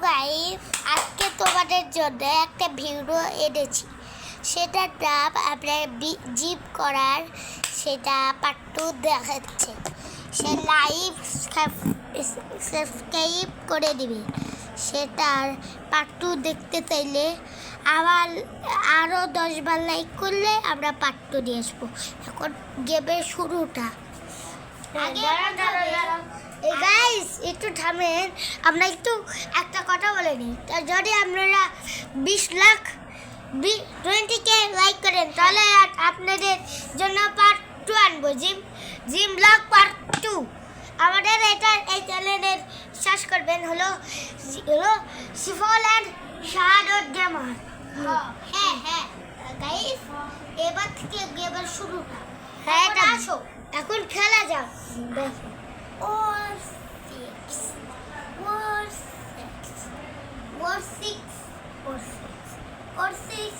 Guys, আজকে তোমাদের জন্য একটা ভিডিও এনেছি। সেটার নাম আমরা জিম করার, সেটা পার্ট 2 দেখাচ্ছে। সে লাইভ সাবস্ক্রাইব করে দিবে। সেটার পার্ট 2 দেখতে চাইলে আবার আরও 10 বার লাইক করলে আমরা পার্ট 2 নিয়ে আসবো। এখন গেমের শুরুটা গাইস একটু থামেন, আমরা একটু একটা কথা বলে নিই। যদি আপনারা 20 লাইক করেন তাহলে আপনাদের জন্য পার্ট 2 আনবো, জিম ব্লগ পার্ট 2। আমাদের এই চ্যানেলের সার্চ করবেন হলো সিফল অ্যান্ড শাহাদত গেমার। হ্যাঁ গাইস, এবার থেকে গেমের শুরুটা। হ্যাঁ আসো, এখন খেলা যাক। দেখো or 6 or 6 or 6 or 6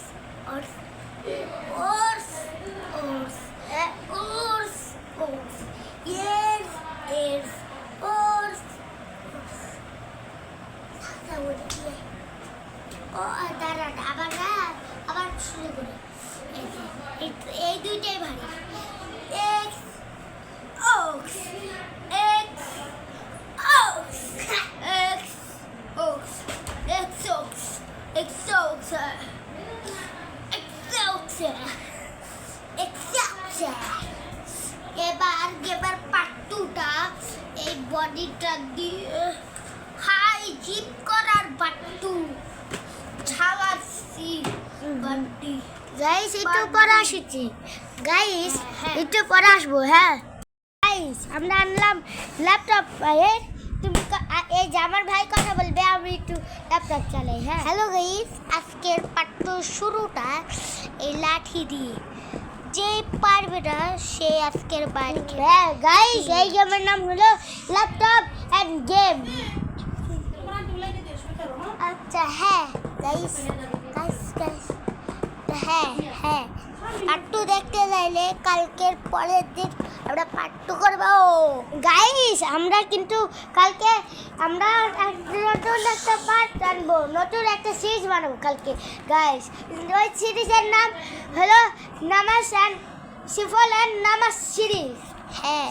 or 6 or yes আবার শুরু করি। এই দুইটাই ভারী। X ox X ox X ox X ox X ox X ox X ox। এবার পার্ট 2টা এই বডিটা দিয়ে হাই জিপ করার পার্ট 2 ঝালাচ্ছি বডি। গাইস একটু পরে আসছি, গাইস একটু পরে আসবো। হ্যাঁ গাইস, আমরা আনলাম ল্যাপটপ। তুমি এই যে আমার ভাই কথা বলবে, আমি একটু ল্যাপটপ চালাই। হ্যাঁ হ্যালো গাইস, আজকের পার্ট 2 শুরুটা এই লাঠি দিয়ে। যে পারবে না সে আজকের বাড়ি। হ্যাঁ গাইস, এই গেমের নাম হলো ল্যাপটপ অ্যান্ড গেম। আচ্ছা হ্যাঁ গাইস হ্যাঁ পার্ট 2 দেখতে চাইলে কালকের পরের দিন আমরা পার্ট 2 করবো। গাইস আমরা কিন্তু কালকে আমরা নতুন একটা পার্ট আনবো, নতুন একটা সিরিজ বানাবো কালকে। গাইস ওই সিরিজের নাম হলো নামাজ অ্যান্ড সিফল অ্যান্ড নামাজ সিরিজ। হ্যাঁ